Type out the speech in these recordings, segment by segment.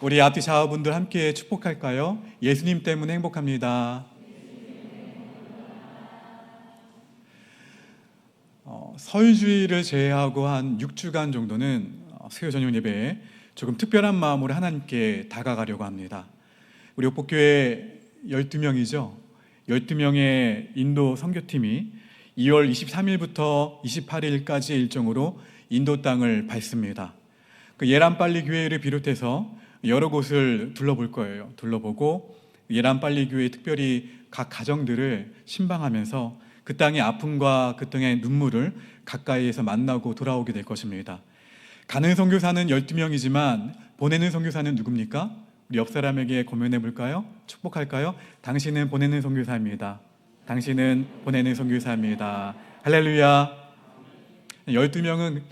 우리 앞뒤 자녀분들 함께 축복할까요? 예수님 때문에 행복합니다. 설주일을 제외하고 한 6주간 정도는 수요 저녁 예배에 조금 특별한 마음으로 하나님께 다가가려고 합니다. 우리 옥복교회 12명이죠. 12명의 인도 선교팀이 2월 23일부터 28일까지의 일정으로 인도 땅을 밟습니다. 그 예란빨리 교회를 비롯해서 여러 곳을 둘러볼 거예요. 둘러보고 예란빨리 교회 특별히 각 가정들을 신방하면서 그 땅의 아픔과 그 땅의 눈물을 가까이에서 만나고 돌아오게 될 것입니다. 가는 선교사는 12명이지만 보내는 선교사는 누굽니까? 우리 옆 사람에게 고면해 볼까요? 축복할까요? 당신은 보내는 선교사입니다. 당신은 보내는 선교사입니다. 할렐루야. 12명은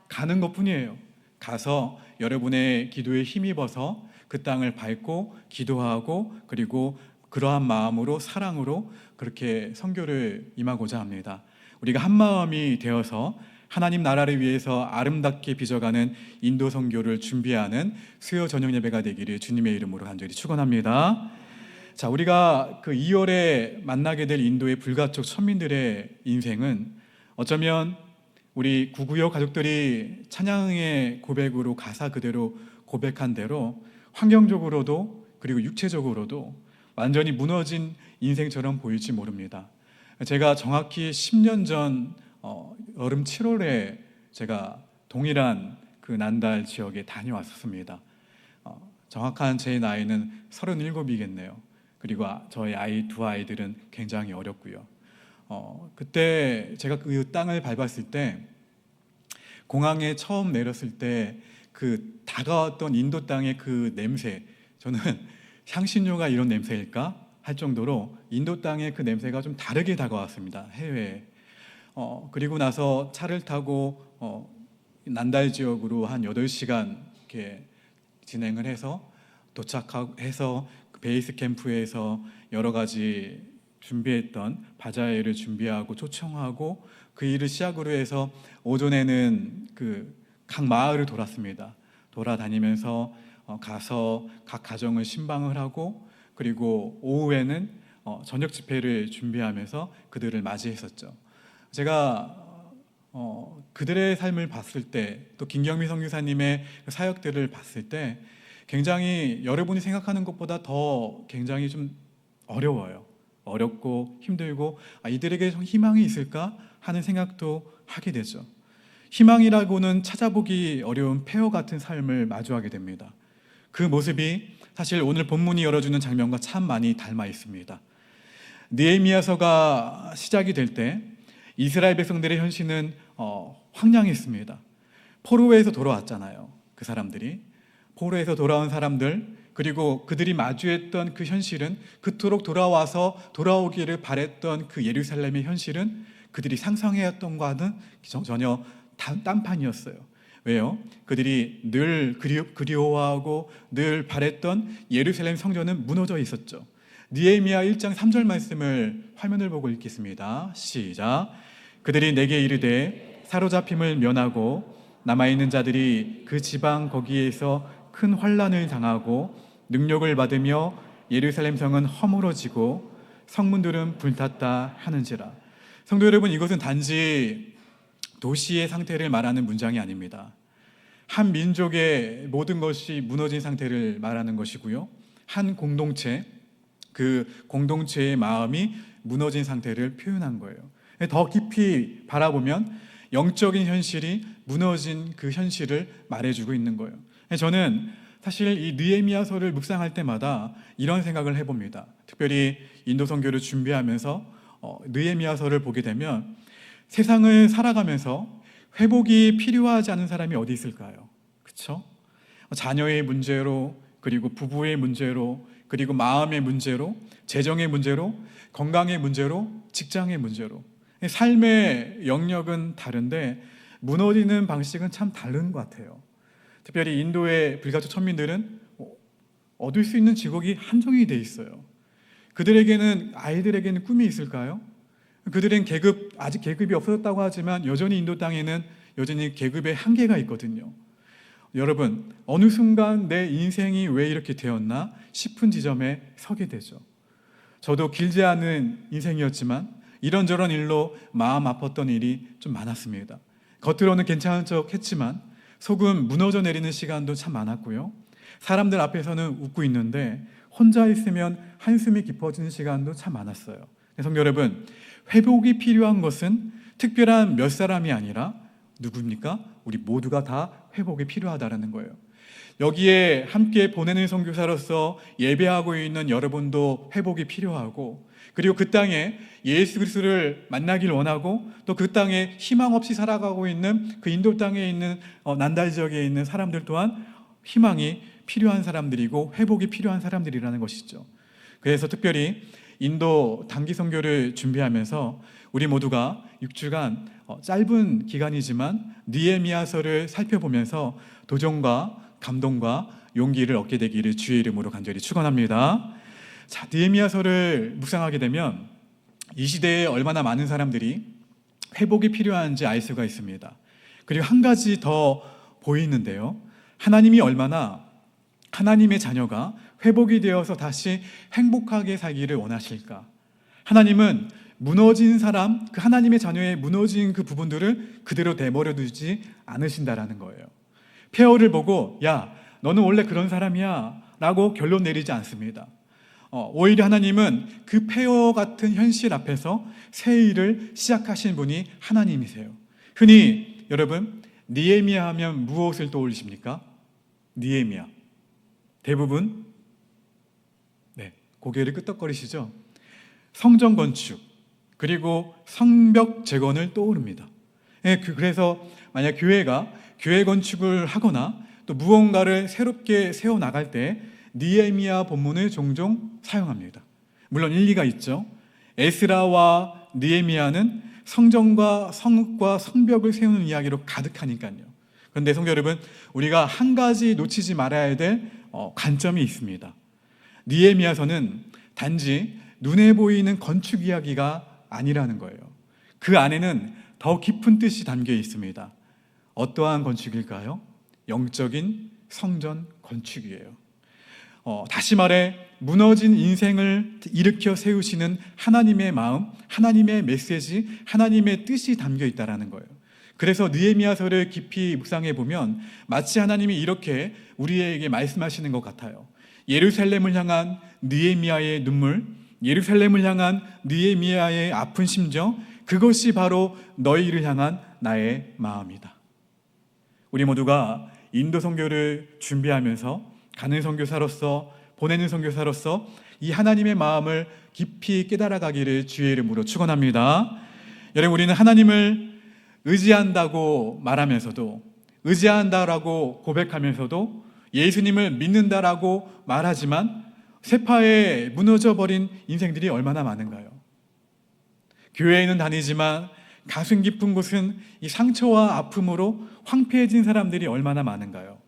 가는 것뿐이에요. 가서 여러분의 기도에 힘입어서 그 땅을 밟고 기도하고 그리고 그러한 마음으로 사랑으로 그렇게 선교를 임하고자 합니다. 우리가 한 마음이 되어서 하나님 나라를 위해서 아름답게 빚어가는 인도 선교를 준비하는 수요 저녁 예배가 되기를 주님의 이름으로 간절히 축원합니다. 자, 우리가 그 2월에 만나게 될 인도의 불가촉 천민들의 인생은 어쩌면 우리 구구역 가족들이 찬양의 고백으로 가사 그대로 고백한 대로 환경적으로도 그리고 육체적으로도 완전히 무너진 인생처럼 보일지 모릅니다. 제가 정확히 10년 전 여름 7월에 제가 동일한 그 난달 지역에 다녀왔었습니다. 정확한 제 나이는 37이겠네요. 그리고 저희 아이 두 아이들은 굉장히 어렸고요. 그때 제가 그 땅을 밟았을 때 공항에 처음 내렸을 때 그 다가왔던 인도 땅의 그 냄새, 저는 향신료가 이런 냄새일까 할 정도로 인도 땅의 그 냄새가 좀 다르게 다가왔습니다. 해외에. 그리고 나서 차를 타고 난달 지역으로 한 8시간 이렇게 진행을 해서 도착해서 그 베이스 캠프에서 여러 가지 준비했던 바자회를 준비하고 초청하고 그 일을 시작으로 해서 오전에는 그 각 마을을 돌았습니다. 돌아다니면서 가서 각 가정을 신방을 하고 그리고 오후에는 저녁 집회를 준비하면서 그들을 맞이했었죠. 제가 그들의 삶을 봤을 때 또 김경미 선교사님의 사역들을 봤을 때 굉장히 여러분이 생각하는 것보다 더 굉장히 좀 어려워요. 어렵고 힘들고 이들에게 좀 희망이 있을까 하는 생각도 하게 되죠. 희망이라고는 찾아보기 어려운 폐허 같은 삶을 마주하게 됩니다. 그 모습이 사실 오늘 본문이 열어주는 장면과 참 많이 닮아 있습니다. 느헤미야서가 시작이 될 때 이스라엘 백성들의 현실은 황량했습니다. 포로에서 돌아왔잖아요. 그 사람들이 포로에서 돌아온 사람들 그리고 그들이 마주했던 그 현실은 그토록 돌아오기를 바랬던 그 예루살렘의 현실은 그들이 상상해왔던과는 전혀 딴판이었어요. 왜요? 그들이 늘 그리워하고 늘 바랬던 예루살렘 성전은 무너져 있었죠. 느헤미야 1장 3절 말씀을 화면을 보고 읽겠습니다. 시작. 그들이 내게 이르되 사로잡힘을 면하고 남아있는 자들이 그 지방 거기에서 큰 환난을 당하고 능력을 받으며 예루살렘 성은 허물어지고 성문들은 불탔다 하는지라. 성도 여러분, 이것은 단지 도시의 상태를 말하는 문장이 아닙니다. 한 민족의 모든 것이 무너진 상태를 말하는 것이고요. 한 공동체, 그 공동체의 마음이 무너진 상태를 표현한 거예요. 더 깊이 바라보면 영적인 현실이 무너진 그 현실을 말해주고 있는 거예요. 저는 사실 이 느헤미야서를 묵상할 때마다 이런 생각을 해봅니다. 특별히 인도 선교를 준비하면서 느헤미야서를 보게 되면 세상을 살아가면서 회복이 필요하지 않은 사람이 어디 있을까요? 그렇죠? 자녀의 문제로 그리고 부부의 문제로 그리고 마음의 문제로 재정의 문제로 건강의 문제로 직장의 문제로 삶의 영역은 다른데 무너지는 방식은 참 다른 것 같아요. 특별히 인도의 불가촉 천민들은 얻을 수 있는 직업이 한정이 돼 있어요. 아이들에게는 꿈이 있을까요? 그들은 아직 계급이 없어졌다고 하지만 여전히 인도 땅에는 여전히 계급의 한계가 있거든요. 여러분, 어느 순간 내 인생이 왜 이렇게 되었나 싶은 지점에 서게 되죠. 저도 길지 않은 인생이었지만 이런저런 일로 마음 아팠던 일이 좀 많았습니다. 겉으로는 괜찮은 척 했지만 속은 무너져 내리는 시간도 참 많았고요. 사람들 앞에서는 웃고 있는데 혼자 있으면 한숨이 깊어지는 시간도 참 많았어요. 성도 여러분, 회복이 필요한 것은 특별한 몇 사람이 아니라 누굽니까? 우리 모두가 다 회복이 필요하다는 거예요. 여기에 함께 보내는 선교사로서 예배하고 있는 여러분도 회복이 필요하고, 그리고 그 땅에 예수 그리스도를 만나길 원하고 또 그 땅에 희망 없이 살아가고 있는 그 인도 땅에 있는 난달 지역에 있는 사람들 또한 희망이 필요한 사람들이고 회복이 필요한 사람들이라는 것이죠. 그래서 특별히 인도 단기 선교를 준비하면서 우리 모두가 6주간 짧은 기간이지만 느헤미야서를 살펴보면서 도전과 감동과 용기를 얻게 되기를 주의 이름으로 간절히 축원합니다. 자, 느헤미야서를 묵상하게 되면 이 시대에 얼마나 많은 사람들이 회복이 필요한지 알 수가 있습니다. 그리고 한 가지 더 보이는데요. 하나님이 얼마나 하나님의 자녀가 회복이 되어서 다시 행복하게 살기를 원하실까? 하나님은 무너진 사람, 그 하나님의 자녀의 무너진 그 부분들을 그대로 내버려 두지 않으신다라는 거예요. 폐허를 보고 야, 너는 원래 그런 사람이야 라고 결론 내리지 않습니다. 오히려 하나님은 그 폐허 같은 현실 앞에서 새 일을 시작하신 분이 하나님이세요. 흔히 여러분, 느헤미야 하면 무엇을 떠올리십니까? 느헤미야. 대부분 고개를 끄덕거리시죠? 성전 건축 그리고 성벽 재건을 떠오릅니다. 그래서 만약 교회가 교회 건축을 하거나 또 무언가를 새롭게 세워나갈 때 느헤미야 본문을 종종 사용합니다. 물론 일리가 있죠. 에스라와 느헤미야는 성전과 성읍과 성벽을 세우는 이야기로 가득하니까요. 그런데 성도 여러분, 우리가 한 가지 놓치지 말아야 될 관점이 있습니다. 느헤미야서는 단지 눈에 보이는 건축 이야기가 아니라는 거예요. 그 안에는 더 깊은 뜻이 담겨 있습니다. 어떠한 건축일까요? 영적인 성전 건축이에요. 다시 말해 무너진 인생을 일으켜 세우시는 하나님의 마음, 하나님의 메시지, 하나님의 뜻이 담겨 있다는 거예요. 그래서 느헤미야서를 깊이 묵상해 보면 마치 하나님이 이렇게 우리에게 말씀하시는 것 같아요. 예루살렘을 향한 느헤미야의 눈물, 예루살렘을 향한 느헤미야의 아픈 심정, 그것이 바로 너희를 향한 나의 마음이다. 우리 모두가 인도 선교를 준비하면서 가는 선교사로서, 보내는 선교사로서 이 하나님의 마음을 깊이 깨달아가기를 주의 이름으로 축원합니다. 여러분, 우리는 하나님을 의지한다고 말하면서도, 의지한다라고 고백하면서도, 예수님을 믿는다라고 말하지만 쇠파에 무너져버린 인생들이 얼마나 많은가요? 교회에는 다니지만 가슴 깊은 곳은 이 상처와 아픔으로 황폐해진 사람들이 얼마나 많은가요?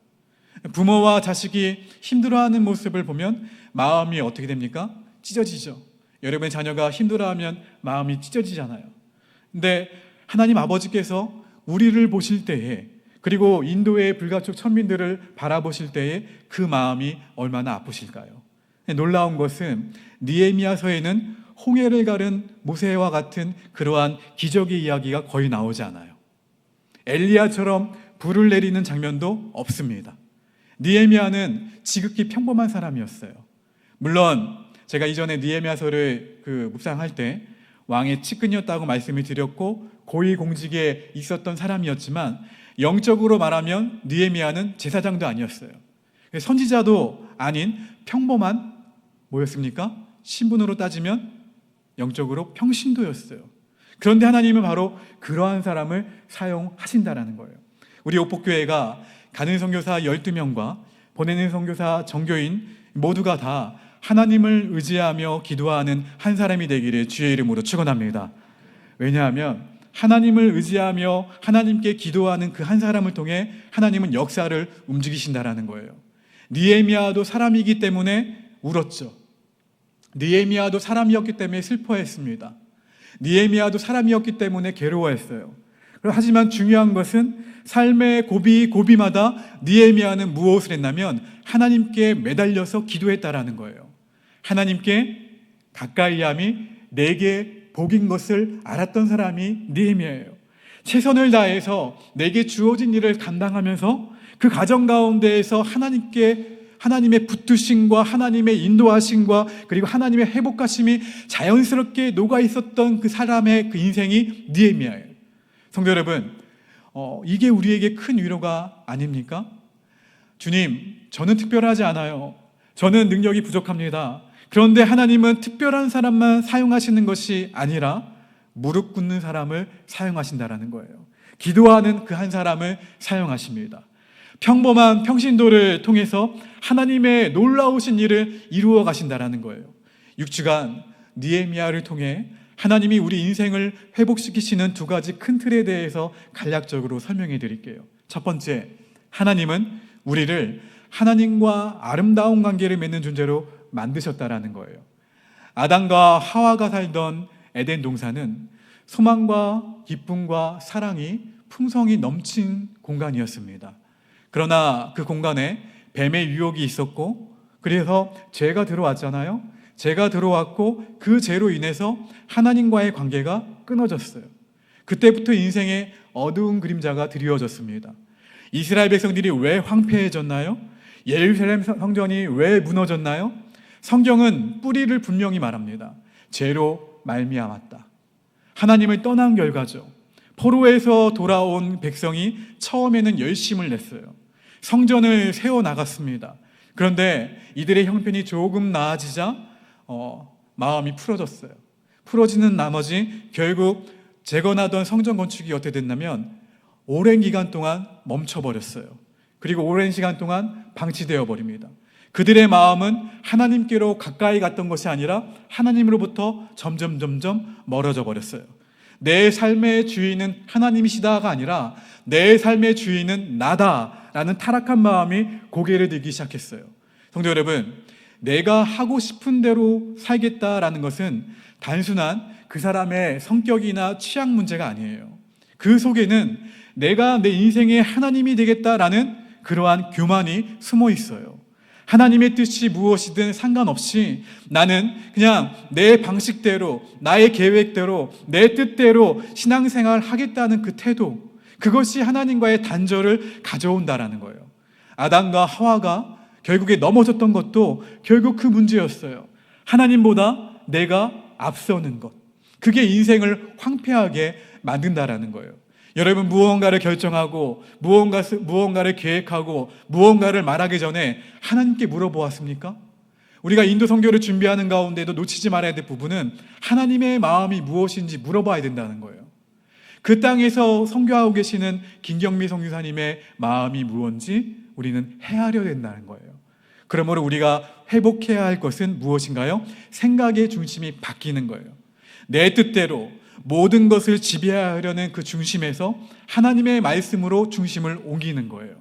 부모와 자식이 힘들어하는 모습을 보면 마음이 어떻게 됩니까? 찢어지죠. 여러분의 자녀가 힘들어하면 마음이 찢어지잖아요. 근데 하나님 아버지께서 우리를 보실 때에, 그리고 인도의 불가촉 천민들을 바라보실 때에 그 마음이 얼마나 아프실까요? 놀라운 것은 느헤미야서에는 홍해를 가른 모세와 같은 그러한 기적의 이야기가 거의 나오지 않아요. 엘리야처럼 불을 내리는 장면도 없습니다. 느헤미야는 지극히 평범한 사람이었어요. 물론 제가 이전에 느헤미야서를 묵상할 때 왕의 측근이었다고 말씀을 드렸고 고위공직에 있었던 사람이었지만 영적으로 말하면 느헤미야는 제사장도 아니었어요. 선지자도 아닌 평범한 뭐였습니까? 신분으로 따지면 영적으로 평신도였어요. 그런데 하나님은 바로 그러한 사람을 사용하신다라는 거예요. 우리 옥복교회가 가는 선교사 12명과 보내는 선교사 정교인 모두가 다 하나님을 의지하며 기도하는 한 사람이 되기를 주의 이름으로 축원합니다. 왜냐하면 하나님을 의지하며 하나님께 기도하는 그 한 사람을 통해 하나님은 역사를 움직이신다라는 거예요. 느헤미야도 사람이기 때문에 울었죠. 느헤미야도 사람이었기 때문에 슬퍼했습니다. 느헤미야도 사람이었기 때문에 괴로워했어요. 하지만 중요한 것은 삶의 고비마다 느헤미야는 무엇을 했냐면 하나님께 매달려서 기도했다라는 거예요. 하나님께 가까이함이 내게 복인 것을 알았던 사람이 느헤미야예요. 최선을 다해서 내게 주어진 일을 감당하면서 그 과정 가운데에서 하나님의 붙드심과 하나님의 인도하심과 그리고 하나님의 회복하심이 자연스럽게 녹아 있었던 그 사람의 그 인생이 느헤미야예요. 성도 여러분, 이게 우리에게 큰 위로가 아닙니까? 주님, 저는 특별하지 않아요. 저는 능력이 부족합니다. 그런데 하나님은 특별한 사람만 사용하시는 것이 아니라 무릎 꿇는 사람을 사용하신다라는 거예요. 기도하는 그 한 사람을 사용하십니다. 평범한 평신도를 통해서 하나님의 놀라우신 일을 이루어 가신다라는 거예요. 6주간 느헤미야를 통해 하나님이 우리 인생을 회복시키시는 두 가지 큰 틀에 대해서 간략적으로 설명해 드릴게요. 첫 번째, 하나님은 우리를 하나님과 아름다운 관계를 맺는 존재로 만드셨다라는 거예요. 아담과 하와가 살던 에덴 동산은 소망과 기쁨과 사랑이 풍성이 넘친 공간이었습니다. 그러나 그 공간에 뱀의 유혹이 있었고, 그래서 죄가 들어왔잖아요. 죄가 들어왔고 그 죄로 인해서 하나님과의 관계가 끊어졌어요. 그때부터 인생의 어두운 그림자가 드리워졌습니다. 이스라엘 백성들이 왜 황폐해졌나요? 예루살렘 성전이 왜 무너졌나요? 성경은 뿌리를 분명히 말합니다. 죄로 말미암았다. 하나님을 떠난 결과죠. 포로에서 돌아온 백성이 처음에는 열심을 냈어요. 성전을 세워나갔습니다. 그런데 이들의 형편이 조금 나아지자 마음이 풀어졌어요. 풀어지는 나머지 결국 재건하던 성전 건축이 어떻게 됐냐면 오랜 기간 동안 멈춰버렸어요. 그리고 오랜 시간 동안 방치되어 버립니다. 그들의 마음은 하나님께로 가까이 갔던 것이 아니라 하나님으로부터 점점 멀어져 버렸어요. 내 삶의 주인은 하나님이시다가 아니라 내 삶의 주인은 나다라는 타락한 마음이 고개를 들기 시작했어요. 성도 여러분, 내가 하고 싶은 대로 살겠다라는 것은 단순한 그 사람의 성격이나 취향 문제가 아니에요. 그 속에는 내가 내 인생의 하나님이 되겠다라는 그러한 교만이 숨어 있어요. 하나님의 뜻이 무엇이든 상관없이 나는 그냥 내 방식대로, 나의 계획대로, 내 뜻대로 신앙생활을 하겠다는 그 태도, 그것이 하나님과의 단절을 가져온다라는 거예요. 아담과 하와가 결국에 넘어졌던 것도 결국 그 문제였어요. 하나님보다 내가 앞서는 것, 그게 인생을 황폐하게 만든다라는 거예요. 여러분, 무언가를 결정하고 무언가를 계획하고 무언가를 말하기 전에 하나님께 물어보았습니까? 우리가 인도 선교를 준비하는 가운데도 놓치지 말아야 될 부분은 하나님의 마음이 무엇인지 물어봐야 된다는 거예요. 그 땅에서 선교하고 계시는 김경미 선교사님의 마음이 무엇인지 우리는 헤아려야 된다는 거예요. 그러므로 우리가 회복해야 할 것은 무엇인가요? 생각의 중심이 바뀌는 거예요. 내 뜻대로 모든 것을 지배하려는 그 중심에서 하나님의 말씀으로 중심을 옮기는 거예요.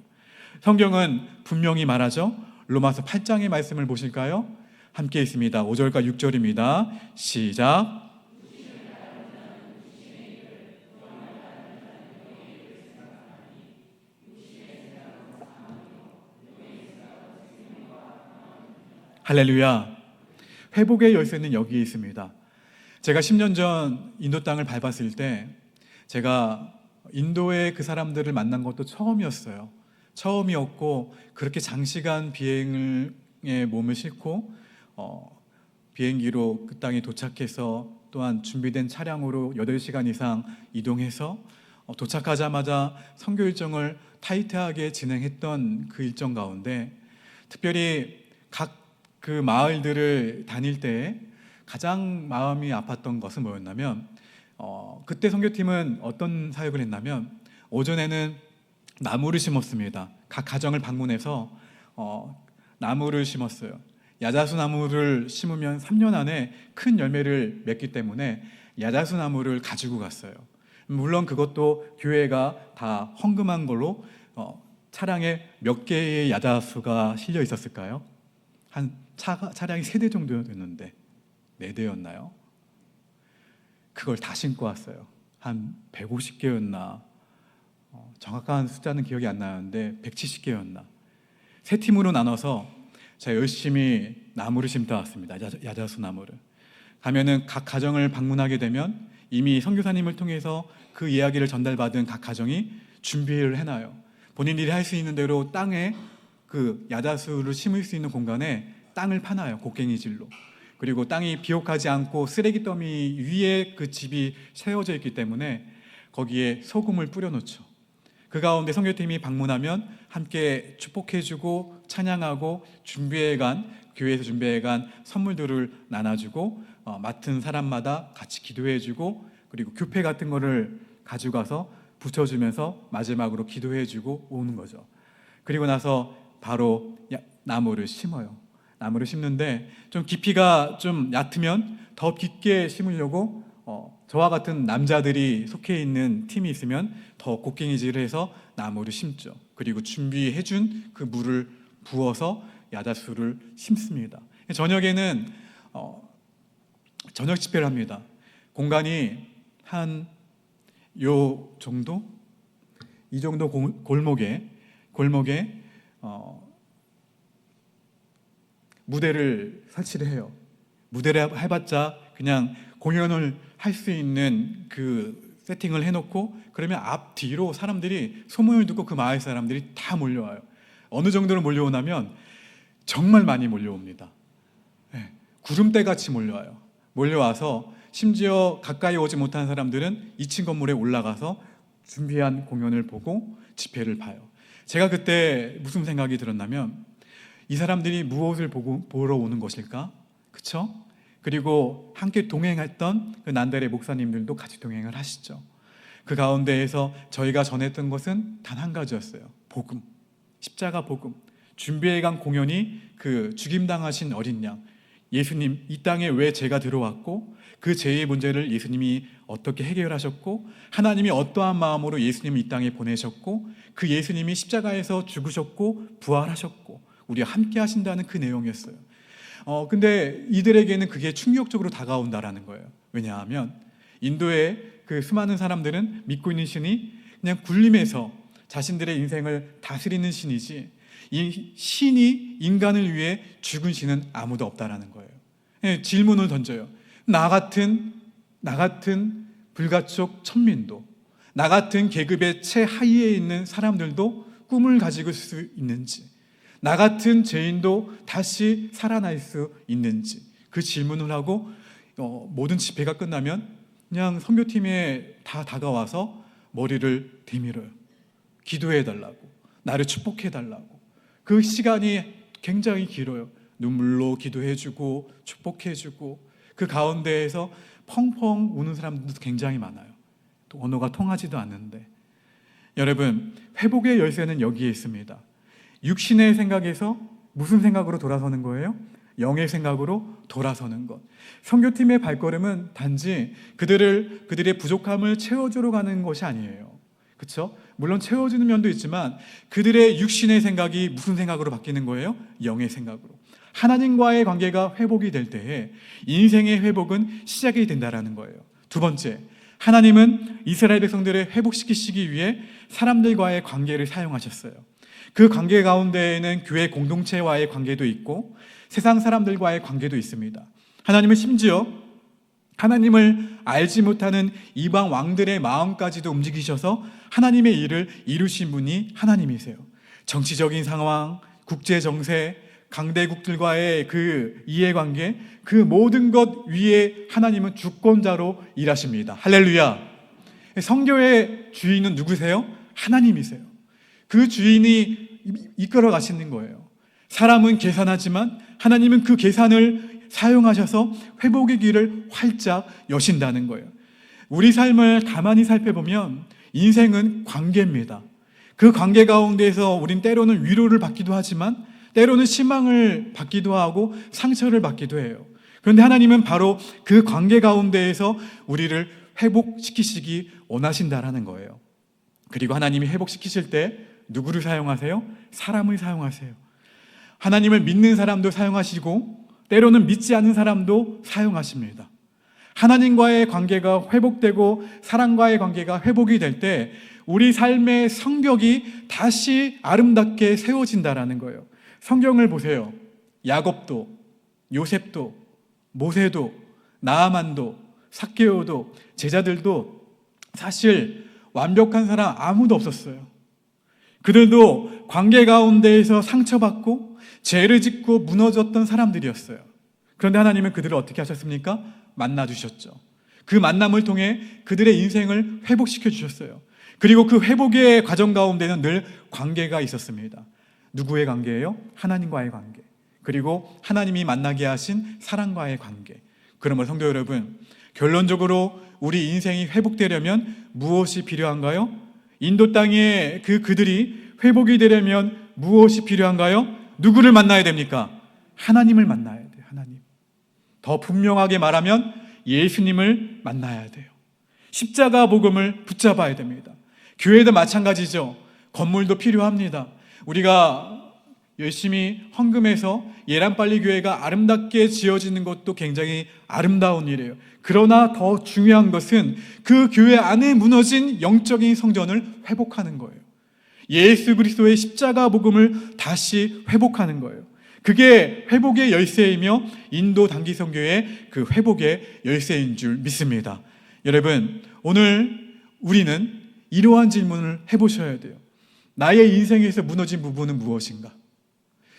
성경은 분명히 말하죠. 로마서 8장의 말씀을 보실까요? 함께 있습니다. 5절과 6절입니다. 시작. 할렐루야. 회복의 열쇠는 여기에 있습니다. 제가 10년 전 인도 땅을 밟았을 때 제가 인도의 그 사람들을 만난 것도 처음이었어요. 처음이었고 그렇게 장시간 비행에 몸을 싣고 비행기로 그 땅에 도착해서 또한 준비된 차량으로 8시간 이상 이동해서 도착하자마자 선교 일정을 타이트하게 진행했던 그 일정 가운데 특별히 각 그 마을들을 다닐 때 가장 마음이 아팠던 것은 뭐였냐면 그때 선교팀은 어떤 사역을 했냐면 오전에는 나무를 심었습니다. 각 가정을 방문해서 나무를 심었어요. 야자수 나무를 심으면 3년 안에 큰 열매를 맺기 때문에 야자수 나무를 가지고 갔어요. 물론 그것도 교회가 다 헌금한 걸로 차량에 몇 개의 야자수가 실려 있었을까요? 차량이 3대 정도였는데 4대였나요? 그걸 다 신고 왔어요. 한 150개였나 정확한 숫자는 기억이 안 나는데 170개였나. 세 팀으로 나눠서 제가 열심히 나무를 심다 왔습니다. 야자수 나무를. 가면은 각 가정을 방문하게 되면 이미 선교사님을 통해서 그 이야기를 전달받은 각 가정이 준비를 해놔요. 본인들이 할 수 있는 대로 땅에 그 야자수를 심을 수 있는 공간에 땅을 파놔요. 곡괭이질로. 그리고 땅이 비옥하지 않고 쓰레기 더미 위에 그 집이 세워져 있기 때문에 거기에 소금을 뿌려놓죠. 그 가운데 선교팀이 방문하면 함께 축복해주고 찬양하고 교회에서 준비해간 선물들을 나눠주고 맡은 사람마다 같이 기도해주고 그리고 교패 같은 거를 가져가서 붙여주면서 마지막으로 기도해주고 오는 거죠. 그리고 나서 바로 나무를 심어요. 나무를 심는데 좀 깊이가 좀 얕으면 더 깊게 심으려고 저와 같은 남자들이 속해 있는 팀이 있으면 더 곡괭이질을 해서 나무를 심죠. 그리고 준비해준 그 물을 부어서 야자수를 심습니다. 저녁에는 저녁 집회를 합니다. 공간이 한 요 정도? 이 정도 골목에 무대를 설치를 해요. 무대를 해봤자 그냥 공연을 할 수 있는 그 세팅을 해놓고 그러면 앞 뒤로 사람들이 소문을 듣고 그 마을 사람들이 다 몰려와요. 어느 정도로 몰려오냐면 정말 많이 몰려옵니다. 네, 구름대 같이 몰려와요. 몰려와서 심지어 가까이 오지 못한 사람들은 2층 건물에 올라가서 준비한 공연을 보고 집회를 봐요. 제가 그때 무슨 생각이 들었냐면 이 사람들이 무엇을 보러 오는 것일까? 그쵸? 그리고 함께 동행했던 그 난달의 목사님들도 같이 동행을 하시죠. 그 가운데에서 저희가 전했던 것은 단 한 가지였어요. 복음, 십자가 복음. 준비해간 공연이 그 죽임당하신 어린 양, 예수님 이 땅에 왜 죄가 들어왔고 그 죄의 문제를 예수님이 어떻게 해결하셨고 하나님이 어떠한 마음으로 예수님을 이 땅에 보내셨고 그 예수님이 십자가에서 죽으셨고 부활하셨고 우리와 함께 하신다는 그 내용이었어요. 근데 이들에게는 그게 충격적으로 다가온다라는 거예요. 왜냐하면 인도의 그 수많은 사람들은 믿고 있는 신이 그냥 군림해서 자신들의 인생을 다스리는 신이지 이 신이 인간을 위해 죽은 신은 아무도 없다라는 거예요. 질문을 던져요. 나 같은 불가촉 천민도, 나 같은 계급의 최하위에 있는 사람들도 꿈을 가지고 있을 수 있는지, 나 같은 죄인도 다시 살아날 수 있는지 그 질문을 하고 모든 집회가 끝나면 그냥 선교팀에 다 다가와서 머리를 내밀어요. 기도해달라고, 나를 축복해달라고. 그 시간이 굉장히 길어요. 눈물로 기도해주고 축복해주고 그 가운데에서 펑펑 우는 사람들도 굉장히 많아요. 또 언어가 통하지도 않는데 여러분, 회복의 열쇠는 여기에 있습니다. 육신의 생각에서 무슨 생각으로 돌아서는 거예요? 영의 생각으로 돌아서는 것. 선교팀의 발걸음은 단지 그들의 부족함을 채워주러 가는 것이 아니에요. 그렇죠? 물론 채워주는 면도 있지만 그들의 육신의 생각이 무슨 생각으로 바뀌는 거예요? 영의 생각으로. 하나님과의 관계가 회복이 될 때에 인생의 회복은 시작이 된다라는 거예요. 두 번째, 하나님은 이스라엘 백성들을 회복시키시기 위해 사람들과의 관계를 사용하셨어요. 그 관계 가운데에는 교회 공동체와의 관계도 있고 세상 사람들과의 관계도 있습니다. 하나님은 심지어 하나님을 알지 못하는 이방 왕들의 마음까지도 움직이셔서 하나님의 일을 이루신 분이 하나님이세요. 정치적인 상황, 국제 정세, 강대국들과의 그 이해관계, 그 모든 것 위에 하나님은 주권자로 일하십니다. 할렐루야. 성교의 주인은 누구세요? 하나님이세요. 그 주인이 이끌어 가시는 거예요. 사람은 계산하지만 하나님은 그 계산을 사용하셔서 회복의 길을 활짝 여신다는 거예요. 우리 삶을 가만히 살펴보면 인생은 관계입니다. 그 관계 가운데에서 우린 때로는 위로를 받기도 하지만 때로는 실망을 받기도 하고 상처를 받기도 해요. 그런데 하나님은 바로 그 관계 가운데에서 우리를 회복시키시기 원하신다라는 거예요. 그리고 하나님이 회복시키실 때 누구를 사용하세요? 사람을 사용하세요. 하나님을 믿는 사람도 사용하시고 때로는 믿지 않는 사람도 사용하십니다. 하나님과의 관계가 회복되고 사람과의 관계가 회복이 될 때 우리 삶의 성벽이 다시 아름답게 세워진다라는 거예요. 성경을 보세요. 야곱도, 요셉도, 모세도, 나아만도, 삭개오도, 제자들도 사실 완벽한 사람 아무도 없었어요. 그들도 관계 가운데에서 상처받고 죄를 짓고 무너졌던 사람들이었어요. 그런데 하나님은 그들을 어떻게 하셨습니까? 만나주셨죠. 그 만남을 통해 그들의 인생을 회복시켜 주셨어요. 그리고 그 회복의 과정 가운데는 늘 관계가 있었습니다. 누구의 관계예요? 하나님과의 관계. 그리고 하나님이 만나게 하신 사랑과의 관계. 그러므로 성도 여러분, 결론적으로 우리 인생이 회복되려면 무엇이 필요한가요? 인도 땅에 그들이 회복이 되려면 무엇이 필요한가요? 누구를 만나야 됩니까? 하나님을 만나야 돼요. 하나님. 더 분명하게 말하면 예수님을 만나야 돼요. 십자가 복음을 붙잡아야 됩니다. 교회도 마찬가지죠. 건물도 필요합니다. 우리가 열심히 헌금해서 예란빨리 교회가 아름답게 지어지는 것도 굉장히 아름다운 일이에요. 그러나 더 중요한 것은 그 교회 안에 무너진 영적인 성전을 회복하는 거예요. 예수 그리스도의 십자가 복음을 다시 회복하는 거예요. 그게 회복의 열쇠이며 인도 단기선교의 그 회복의 열쇠인 줄 믿습니다. 여러분, 오늘 우리는 이러한 질문을 해보셔야 돼요. 나의 인생에서 무너진 부분은 무엇인가?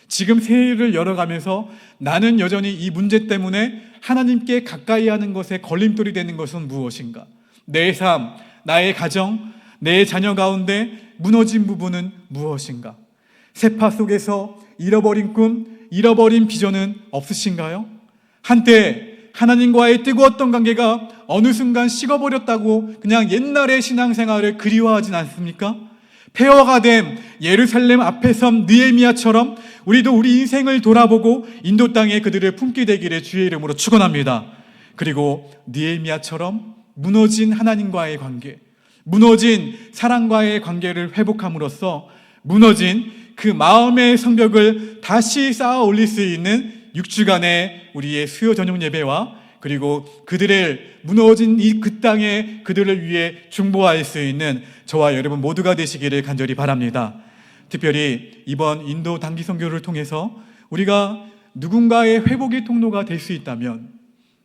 지금 새해를 열어가면서 나는 여전히 이 문제 때문에 하나님께 가까이 하는 것에 걸림돌이 되는 것은 무엇인가? 내 삶, 나의 가정, 내 자녀 가운데 무너진 부분은 무엇인가? 세파 속에서 잃어버린 꿈, 잃어버린 비전은 없으신가요? 한때 하나님과의 뜨거웠던 관계가 어느 순간 식어버렸다고 그냥 옛날의 신앙생활을 그리워하진 않습니까? 폐허가 된 예루살렘 앞에 선 느헤미야처럼 우리도 우리 인생을 돌아보고 인도 땅에 그들을 품게 되기를 주의 이름으로 축원합니다. 그리고 느헤미야처럼 무너진 하나님과의 관계, 무너진 사랑과의 관계를 회복함으로써 무너진 그 마음의 성벽을 다시 쌓아 올릴 수 있는 6주간의 우리의 수요 저녁 예배와 그리고 그들의 무너진 그 땅에 그들을 위해 중보할 수 있는 저와 여러분 모두가 되시기를 간절히 바랍니다. 특별히 이번 인도 단기 선교를 통해서 우리가 누군가의 회복의 통로가 될 수 있다면,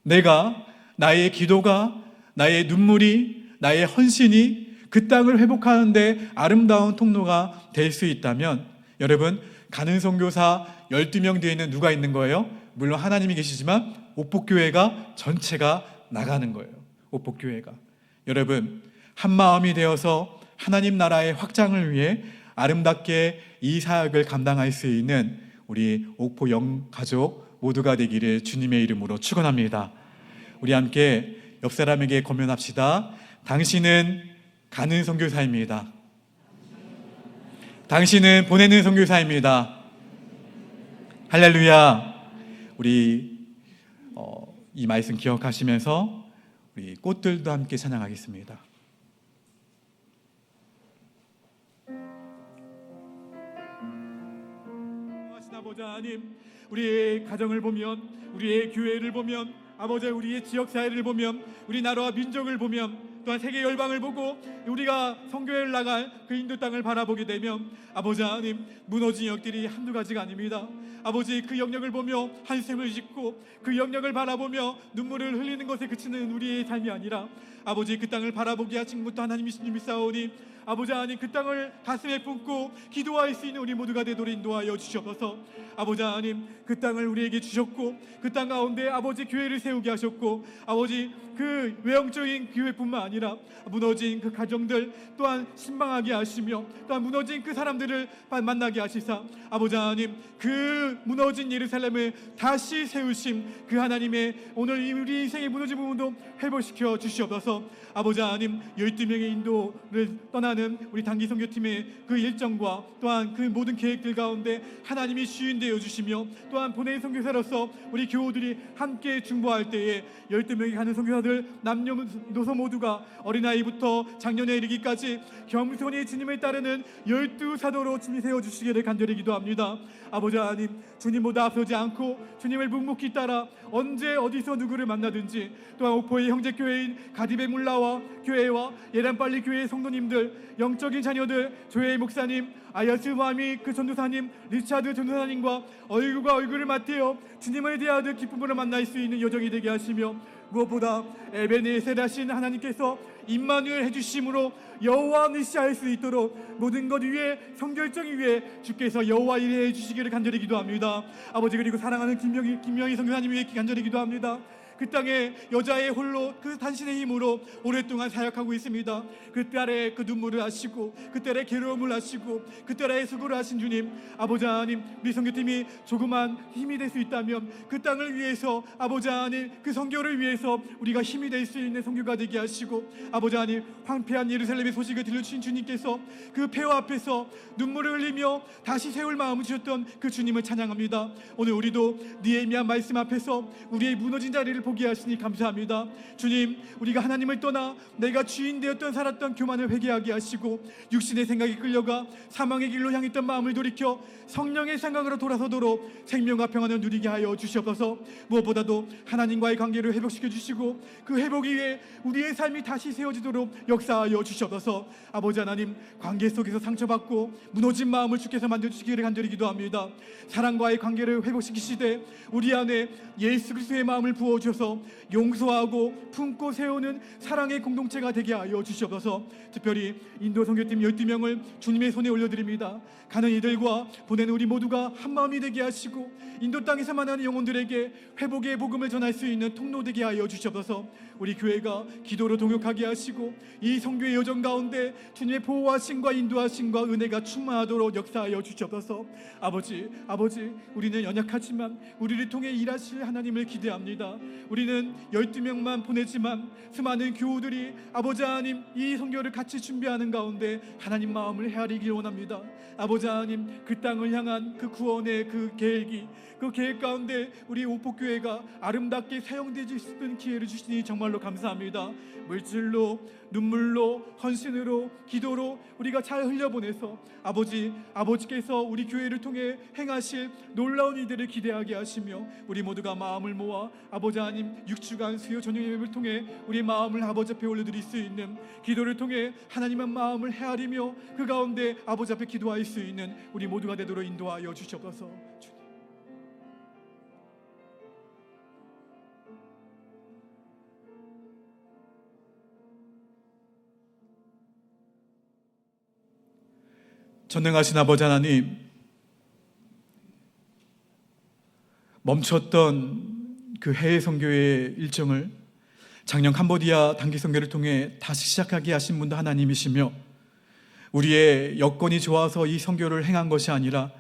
내가, 나의 기도가, 나의 눈물이, 나의 헌신이 그 땅을 회복하는데 아름다운 통로가 될 수 있다면, 여러분, 가는 선교사 12명 뒤에는 누가 있는 거예요? 물론 하나님이 계시지만 옥복교회가 전체가 나가는 거예요. 옥복교회가. 여러분, 한 마음이 되어서 하나님 나라의 확장을 위해 아름답게 이 사역을 감당할 수 있는 우리 옥포 영가족 모두가 되기를 주님의 이름으로 축원합니다. 우리 함께 옆 사람에게 권면합시다. 당신은 가는 선교사입니다. 당신은 보내는 선교사입니다. 할렐루야. 우리 이 말씀 기억하시면서 우리 꽃들도 함께 찬양하겠습니다. 아버지 하나님, 우리의 가정을 보면, 우리의 교회를 보면, 아버지 우리의 지역사회를 보면, 우리 나라와 민족을 보면, 또한 세계 열방을 보고 우리가 선교회를 나갈 그 인도 땅을 바라보게 되면 아버지 하나님, 무너진 영역들이 한두 가지가 아닙니다. 아버지, 그 영역을 보며 한숨을 짓고 그 영역을 바라보며 눈물을 흘리는 것에 그치는 우리의 삶이 아니라 아버지, 그 땅을 바라보게 하신 것도 하나님이신 줄 믿사오니 아버지 하나님, 그 땅을 가슴에 품고 기도할 수 있는 우리 모두가 되도록 인도하여 주시옵소서. 아버지 하나님, 그 땅을 우리에게 주셨고 그 땅 가운데 아버지 교회를 세우게 하셨고 아버지, 그 외형적인 교회뿐만 아니라 무너진 그 가정들 또한 신방하게 하시며 또한 무너진 그 사람들을 만나게 하시사 아버지 하나님, 그 무너진 예루살렘을 다시 세우심 그 하나님의 오늘 우리 인생의 무너진 부분도 회복시켜 주시옵소서. 아버지 하나님, 12명의 인도를 떠나는 우리 단기 선교팀의 그 일정과 또한 그 모든 계획들 가운데 하나님이 주인 되어 주시며 또한 보낸 선교사로서 우리 교우들이 함께 중보할 때에 12명이 가는 선교사들 남녀노소 모두가 어린아이부터 장년에 이르기까지 겸손히 주님을 따르는 12사도로 주님 세워주시기를 간절히 기도합니다. 아버지 하나님, 주님보다 앞서지 않고 주님을 묵묵히 따라 언제 어디서 누구를 만나든지 또한 옥포의 형제교회인 가디베 가디베물라와 교회와 예란빨리 교회의 성도님들, 영적인 자녀들, 교회의 목사님, 아야스 와미 그 전도사님, 리차드 전도사님과 얼굴과 얼굴을 맞대어 주님을 대하듯 기쁨으로 만날 수 있는 여정이 되게 하시며, 무엇보다 에베네셀하신 하나님께서 임마누엘 해주심으로 여호와 니시할 수 있도록 모든 것 위에 성결정 위에 주께서 여호와 일해 주시기를 간절히 기도합니다. 아버지, 그리고 사랑하는 김명희 선교사님 위해 간절히 기도합니다. 그 땅에 여자의 홀로 그 단신의 힘으로 오랫동안 사역하고 있습니다. 그 딸의 그 눈물을 아시고 그 딸의 괴로움을 아시고 그 딸의 수고를 하신 주님, 아버지 하나님, 우리 선교팀이 조그만 힘이 될 수 있다면 그 땅을 위해서, 아버지 하나님, 그 선교를 위해서 우리가 힘이 될 수 있는 선교가 되게 하시고, 아버지 하나님, 황폐한 예루살렘의 소식을 들려주신 주님께서 그 폐허 앞에서 눈물을 흘리며 다시 세울 마음을 주셨던 그 주님을 찬양합니다. 오늘 우리도 느헤미야 말씀 앞에서 우리의 무너진 자리를 보게 하시니 감사합니다. 주님, 우리가 하나님을 떠나 내가 주인 되었던 살았던 교만을 회개하게 하시고, 육신의 생각이 끌려가 사망의 길로 향했던 마음을 돌이켜 성령의 생각으로 돌아서도록 생명과 평안을 누리게 하여 주시옵소서. 무엇보다도 하나님과의 관계를 회복시켜 주시고 그 회복 위에 우리의 삶이 다시 세워지도록 역사하여 주시옵소서. 아버지 하나님, 관계 속에서 상처받고 무너진 마음을 주께서 만들어주시기를 간절히 기도합니다. 사랑과의 관계를 회복시키시되 우리 안에 예수 그리스도의 마음을 부어주셔서 용서하고 품고 세우는 사랑의 공동체가 되게 하여 주시옵소서. 특별히 인도 선교팀 12명을 주님의 손에 올려드립니다. 가는 이들과 보내는 우리 모두가 한마음이 되게 하시고 인도 땅에서 만나는 영혼들에게 회복의 복음을 전할 수 있는 통로 되게 하여 주시옵소서. 우리 교회가 기도로 동역하게 하시고 이 선교의 여정 가운데 주님의 보호하심과 인도하심과 은혜가 충만하도록 역사하여 주시옵소서. 아버지, 우리는 연약하지만 우리를 통해 일하실 하나님을 기대합니다. 우리는 12명만 보내지만 수많은 교우들이 아버지 하나님, 이 선교를 같이 준비하는 가운데 하나님 마음을 헤아리길 원합니다. 아버지 하나님, 그 땅을 향한 그 구원의 그 계획이, 그 계획 가운데 우리 오복교회가 아름답게 사용되지 수 있는 기회를 주시니 정말로 감사합니다. 물질로, 눈물로, 헌신으로, 기도로 우리가 잘 흘려보내서 아버지께서 우리 교회를 통해 행하실 놀라운 일들을 기대하게 하시며, 우리 모두가 마음을 모아 아버지 하나님 6주간 수요 저녁 예배를 통해 우리 마음을 아버지 앞에 올려드릴 수 있는, 기도를 통해 하나님의 마음을 헤아리며 그 가운데 아버지 앞에 기도할 수 있는 우리 모두가 되도록 인도하여 주시옵소서. 전능하신 아버지 하나님, 멈췄던 그 해외 선교의 일정을 작년 캄보디아 단기 선교를 통해 다시 시작하게 하신 분도 하나님이시며, 우리의 여건이 좋아서 이 선교를 행한 것이 아니라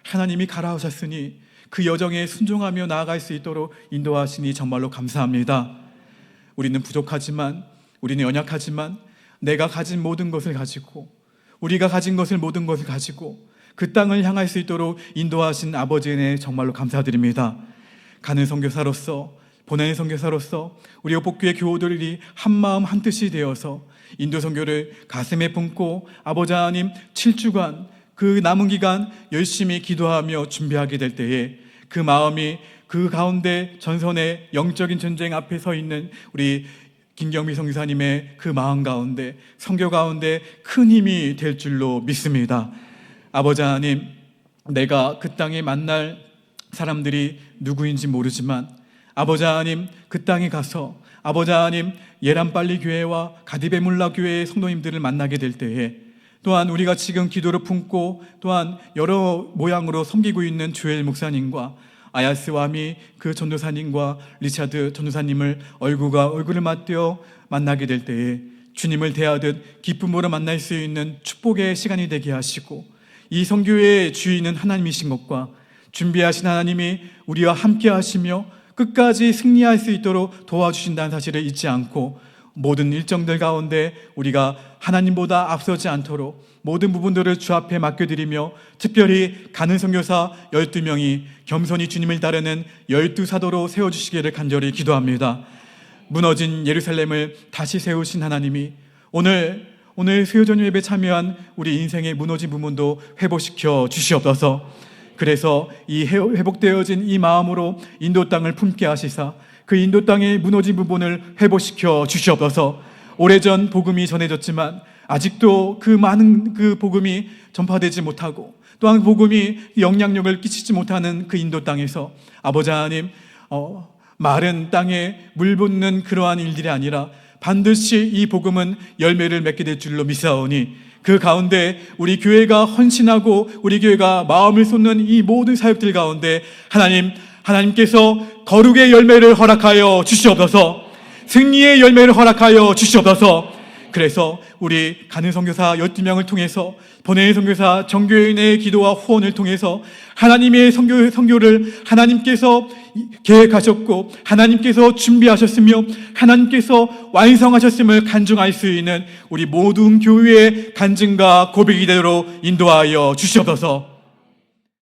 하나님이 가라 하셨으니 그 여정에 순종하며 나아갈 수 있도록 인도하시니 정말로 감사합니다. 우리는 부족하지만, 우리는 연약하지만 내가 가진 모든 것을 가지고, 우리가 가진 것을 모든 것을 가지고 그 땅을 향할 수 있도록 인도하신 아버지의 은혜 정말로 감사드립니다. 가는 선교사로서, 보내는 선교사로서 우리 오복교회 교우들이 한마음 한뜻이 되어서 인도 선교를 가슴에 품고 아버지 하나님 7주간 그 남은 기간 열심히 기도하며 준비하게 될 때에 그 마음이 그 가운데 전선의 영적인 전쟁 앞에 서 있는 우리 김경미 선교사님의 그 마음 가운데, 선교 가운데 큰 힘이 될 줄로 믿습니다. 아버지 하나님, 내가 그 땅에 만날 사람들이 누구인지 모르지만 아버지 하나님, 그 땅에 가서 아버지 하나님 예란빨리 교회와 가디베물라 교회의 성도님들을 만나게 될 때에, 또한 우리가 지금 기도를 품고 또한 여러 모양으로 섬기고 있는 주엘 목사님과 아야스 와미 그 전도사님과 리차드 전도사님을 얼굴과 얼굴을 맞대어 만나게 될 때에 주님을 대하듯 기쁨으로 만날 수 있는 축복의 시간이 되게 하시고, 이 선교의 주인은 하나님이신 것과 준비하신 하나님이 우리와 함께 하시며 끝까지 승리할 수 있도록 도와주신다는 사실을 잊지 않고, 모든 일정들 가운데 우리가 하나님보다 앞서지 않도록 모든 부분들을 주 앞에 맡겨드리며, 특별히 가는 선교사 12명이 겸손히 주님을 따르는 12사도로 세워주시기를 간절히 기도합니다. 무너진 예루살렘을 다시 세우신 하나님이 오늘 수요저녁 예배 참여한 우리 인생의 무너진 부분도 회복시켜 주시옵소서. 그래서 이 회복되어진 이 마음으로 인도 땅을 품게 하시사 그 인도 땅의 무너진 부분을 회복시켜 주시옵소서. 오래전 복음이 전해졌지만 아직도 그 많은 그 복음이 전파되지 못하고 또한 복음이 영향력을 끼치지 못하는 그 인도 땅에서 아버지 하나님, 마른 땅에 물 붓는 그러한 일들이 아니라 반드시 이 복음은 열매를 맺게 될 줄로 믿사오니 그 가운데 우리 교회가 헌신하고 우리 교회가 마음을 쏟는 이 모든 사역들 가운데 하나님께서 거룩의 열매를 허락하여 주시옵소서, 승리의 열매를 허락하여 주시옵소서. 그래서 우리 가는 선교사 12명을 통해서 보내는 선교사 정교인의 기도와 후원을 통해서 하나님의 선교를 하나님께서 계획하셨고 하나님께서 준비하셨으며 하나님께서 완성하셨음을 간증할 수 있는 우리 모든 교회의 간증과 고백이 되도록 인도하여 주시옵소서.